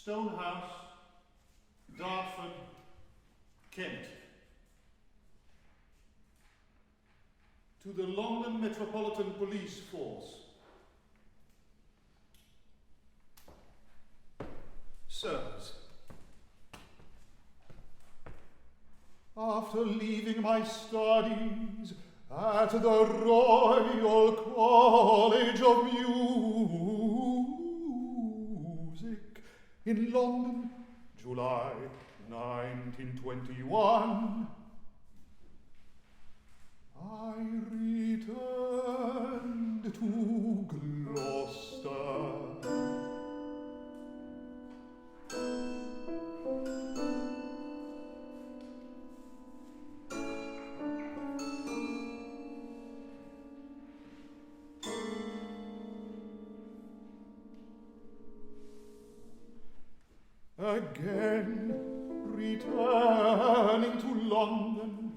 Stonehouse, Dartford, Kent. To the London Metropolitan Police Force. Sirs, after leaving my studies at the Royal College of Music in London, July 1921, I returned to Gloucester. Again returning to London,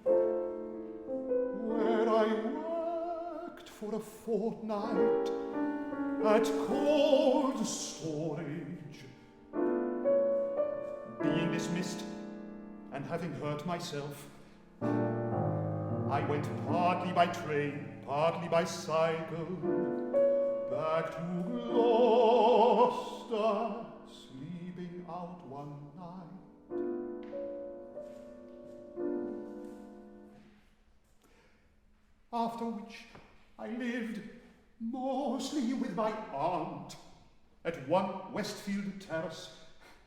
where I worked for a fortnight at cold storage. Being dismissed and having hurt myself, I went partly by train, partly by cycle, back to Gloucester, sleeping out one night. After which I lived mostly with my aunt at 1 Westfield Terrace,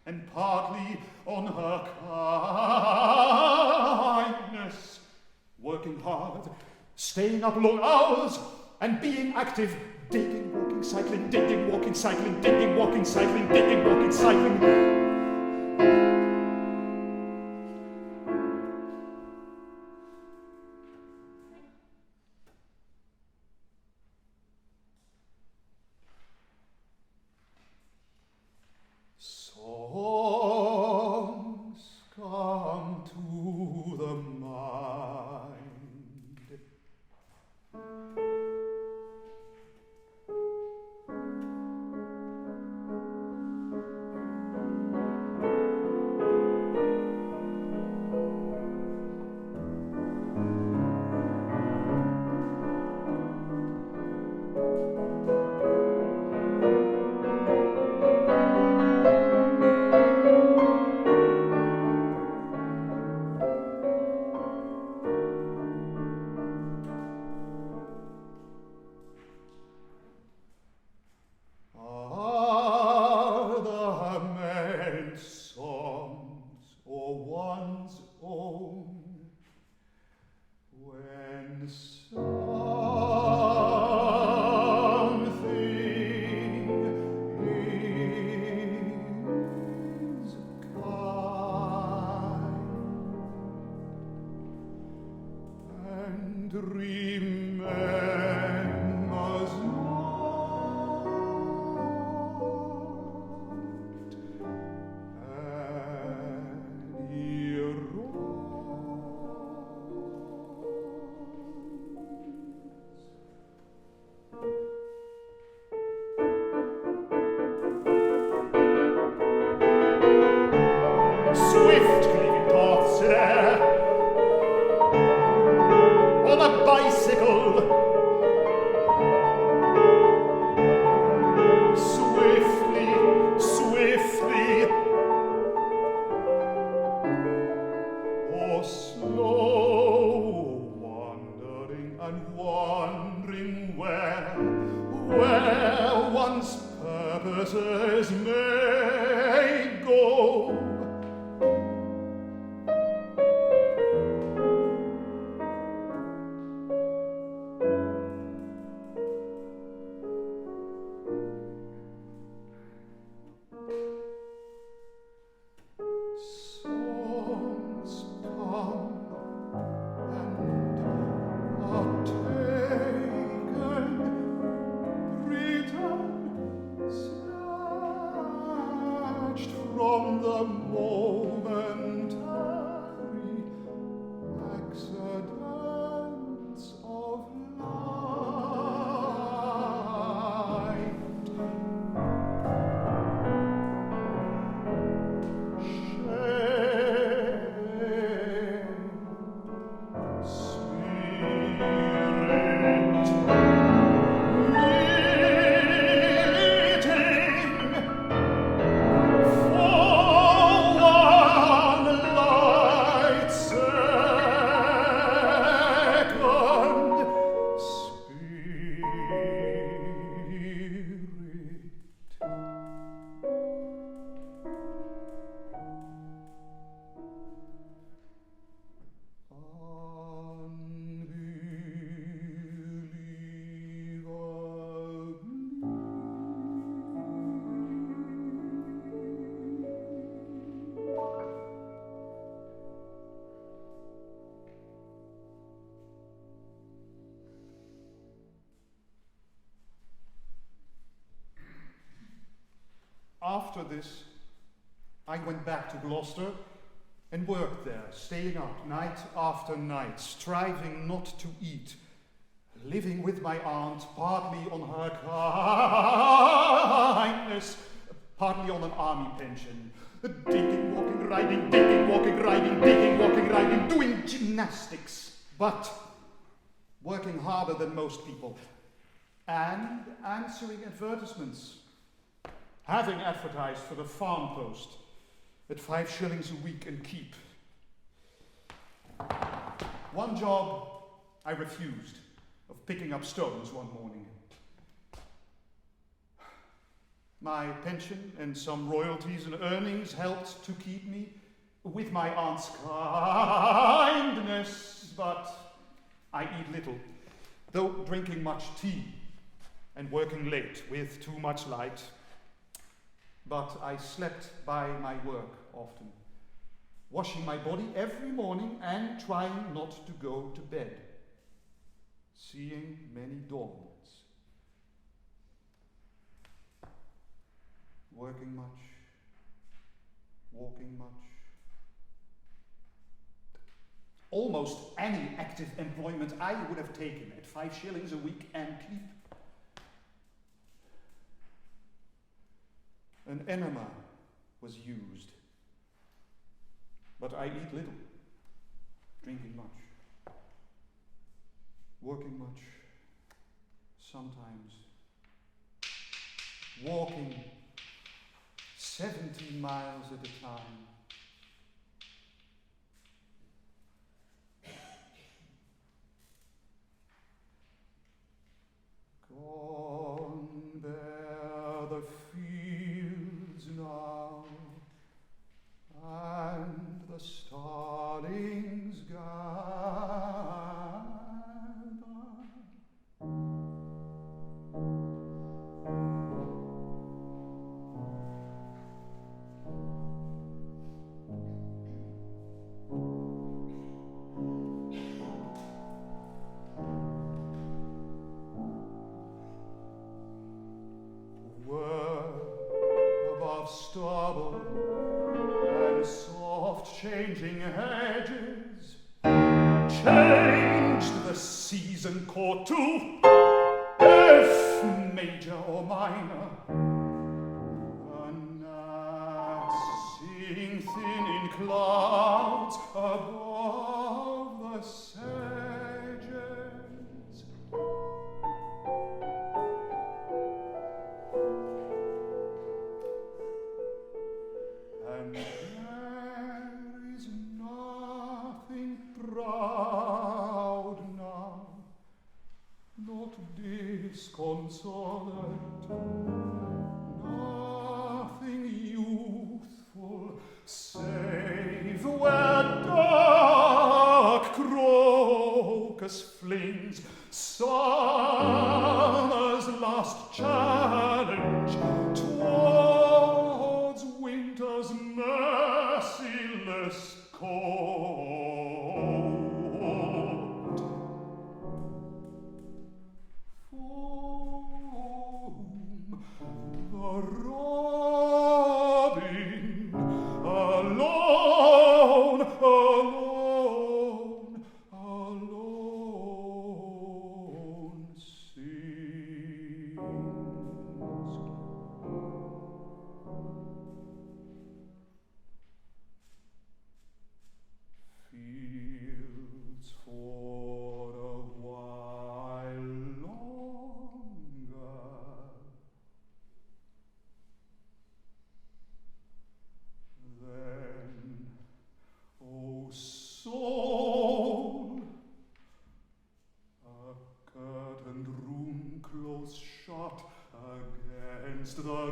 and partly on her kindness, working hard, staying up long hours, and being active, digging, walking, cycling, digging, walking, cycling, digging, walking, cycling, digging, walking, cycling. Songs come to the mind. After this, I went back to Gloucester and worked there, staying up night after night, striving not to eat, living with my aunt, partly on her kindness, partly on an army pension, digging, walking, riding, digging, walking, riding, digging, walking, riding, doing gymnastics, but working harder than most people, and answering advertisements, having advertised for the Farm Post at 5 shillings a week and keep. One job I refused, of picking up stones one morning. My pension and some royalties and earnings helped to keep me with my aunt's kindness, but I eat little, though drinking much tea and working late with too much light. But I slept by my work often, washing my body every morning and trying not to go to bed, seeing many dawns, working much, walking much. Almost any active employment I would have taken at 5 shillings a week and keep. An enema was used, but I eat little, drinking much, working much, sometimes walking 17 miles at a time. Gone bear the fields now, and the starlings gather. Stubble and soft changing hedges changed the season chord to F major or minor. The gnats sing thin in clouds above the sedges. And there is nothing proud now, not disconsolate, nothing youthful, save where dark crocus flings summer's last challenge towards winter's merciless cold. For the robin alone, alone, alone sings. Fields for a while longer, then, O soul, a curtained room close shut against the rime.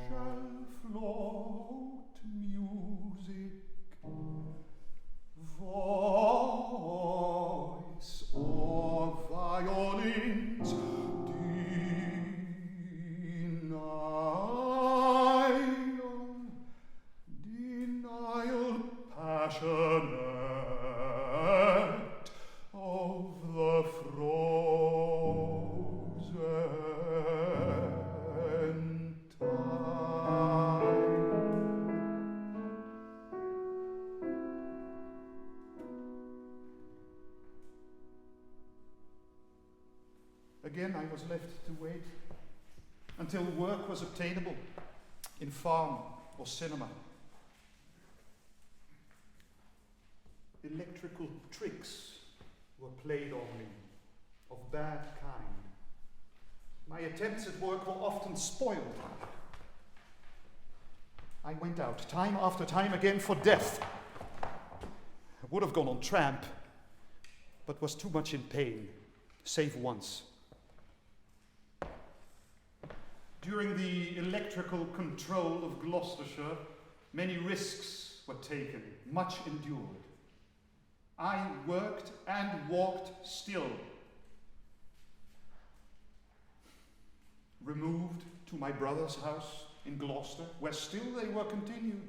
Shall float music, voice passionate of the frozen time. Again, I was left to wait until work was obtainable in farm or cinema. Electrical tricks were played on me of bad kind. My attempts at work were often spoiled. I went out time after time again for death. I would have gone on tramp, but was too much in pain, save once. During the electrical control of Gloucestershire, many risks were taken, much endured. I worked and walked still. Removed to my brother's house in Gloucester, where still they were continued.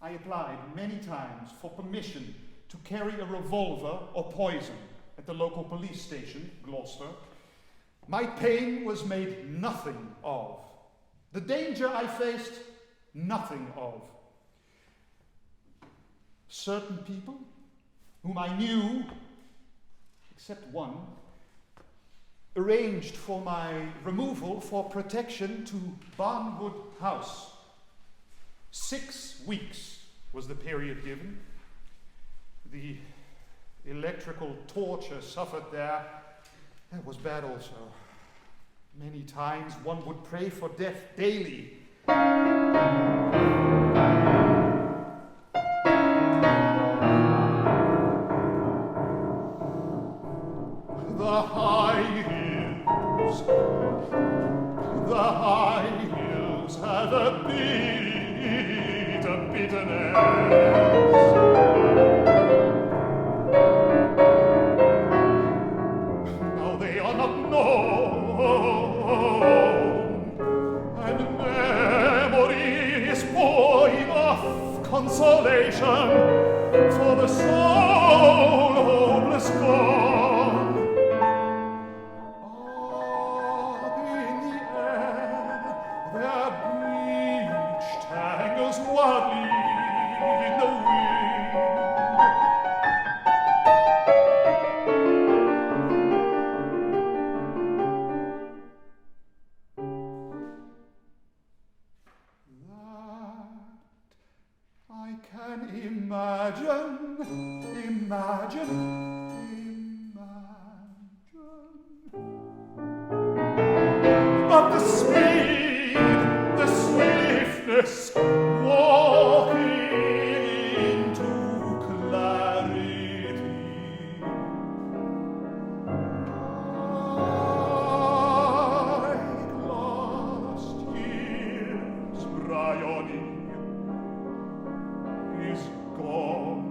I applied many times for permission to carry a revolver or poison at the local police station, Gloucester. My pain was made nothing of. The danger I faced, nothing of. Certain people, whom I knew, except one, arranged for my removal for protection to Barnwood House. 6 weeks was the period given. The electrical torture suffered there, that was bad also. Many times one would pray for death daily. The high hills had a bitterness. Now they are not known, and memory is void of consolation for the soul hopeless gone. Up in the air, their bleached tangles wildly in the wind. That I can imagine. But the speed, the swiftness, walking into clarity. Like last year's Bryony is gone.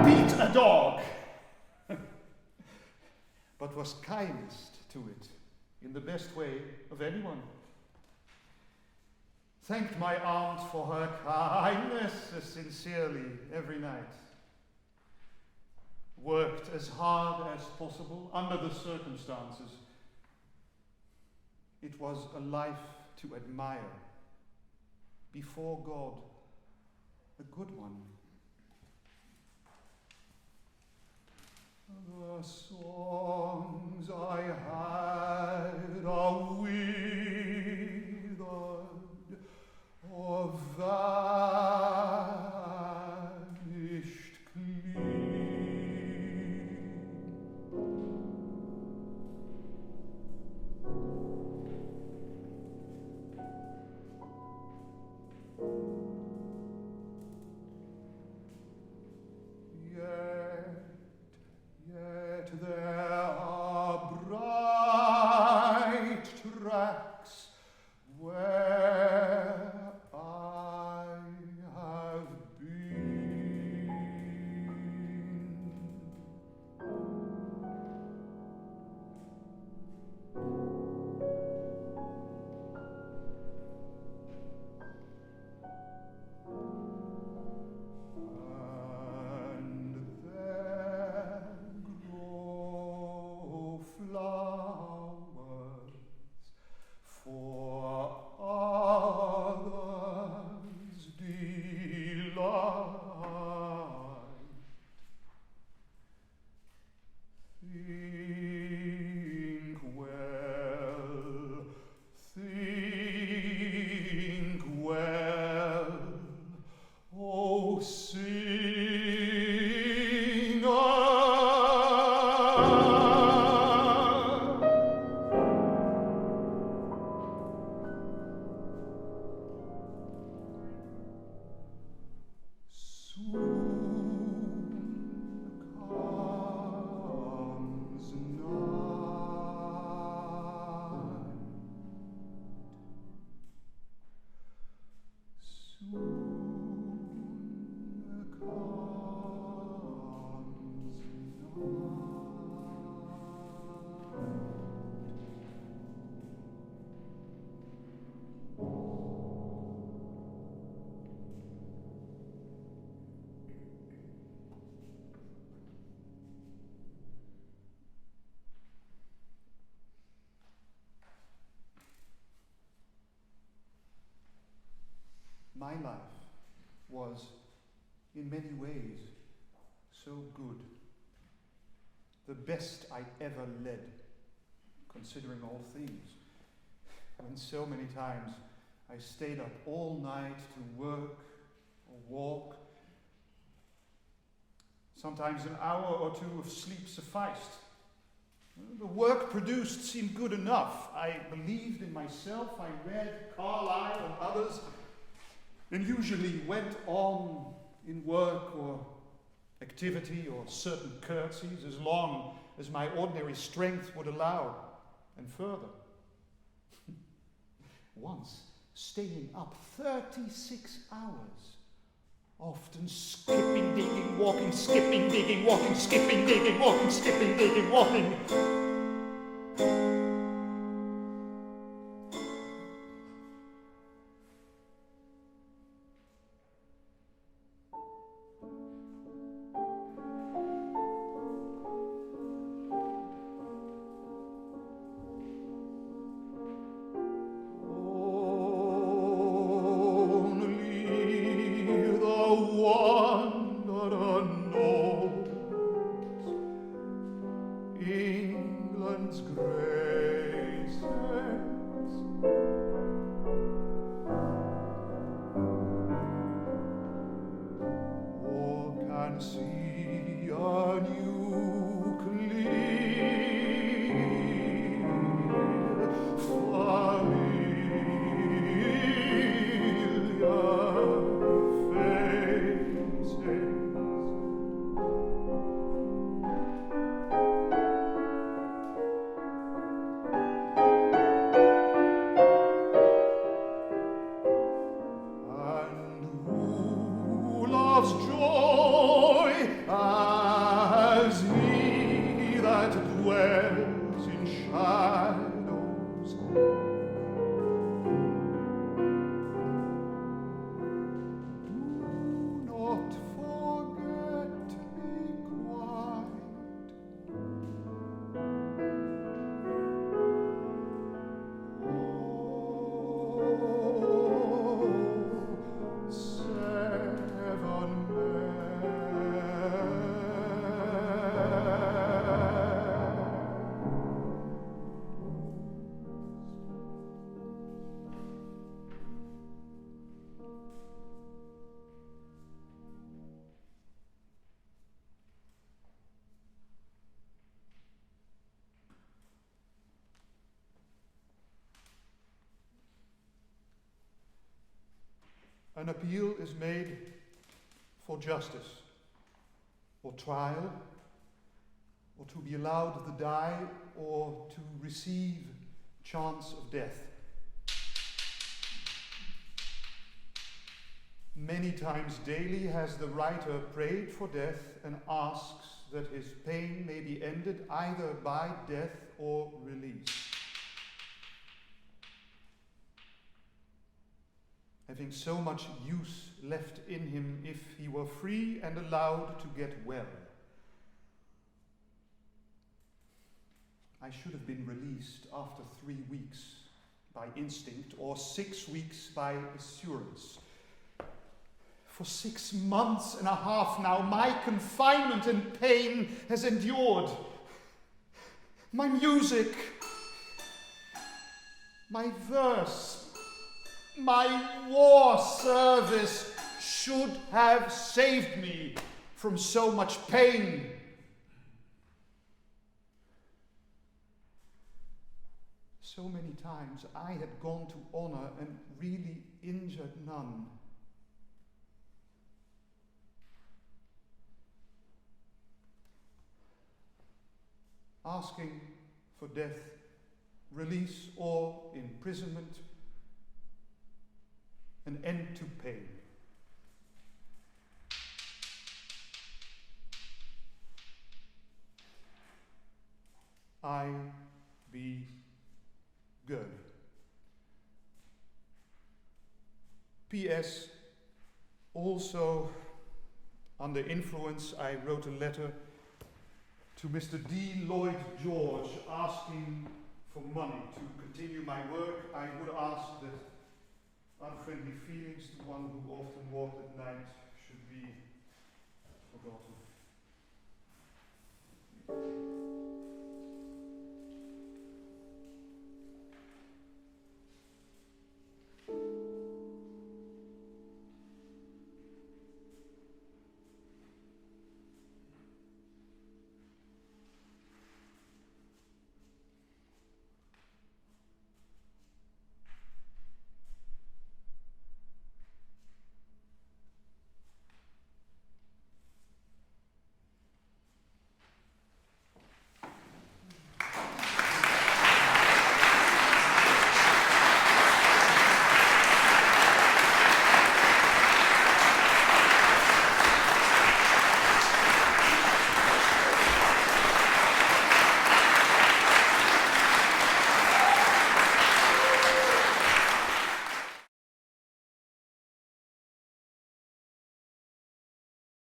Beat a dog, but was kindest to it in the best way of anyone. Thanked my aunt for her kindness sincerely every night. Worked as hard as possible under the circumstances. It was a life to admire. Before God, a good one. The songs I had are withered or vanished clean. Yet My life was, in many ways, so good. The best I ever led, considering all things. When so many times I stayed up all night to work or walk. Sometimes an hour or two of sleep sufficed. The work produced seemed good enough. I believed in myself, I read Carlyle and others, and usually went on in work or activity or certain curtsies as long as my ordinary strength would allow, and further. Once, staying up 36 hours, often skipping, digging, walking, skipping, digging, walking, skipping, digging, walking, skipping, digging, walking. England's graces, or can see a new clear familiar faces. Joy as he that dwells in shadows. Do not forget me quite. Oh, 7 An appeal is made for justice, or trial, or to be allowed to die, or to receive chance of death. Many times daily has the writer prayed for death and asks that his pain may be ended either by death or release. Having so much use left in him if he were free and allowed to get well. I should have been released after 3 weeks by instinct, or 6 weeks by assurance. For 6 months and a half now, my confinement and pain has endured. My music, my verse, my war service should have saved me from so much pain. So many times I had gone to honor and really injured none. Asking for death, release, or imprisonment, an end to pain. I be good. P.S. Also, under influence, I wrote a letter to Mr. D. Lloyd George asking for money to continue my work. I would ask that unfriendly feelings to one who often walked at night should be forgotten.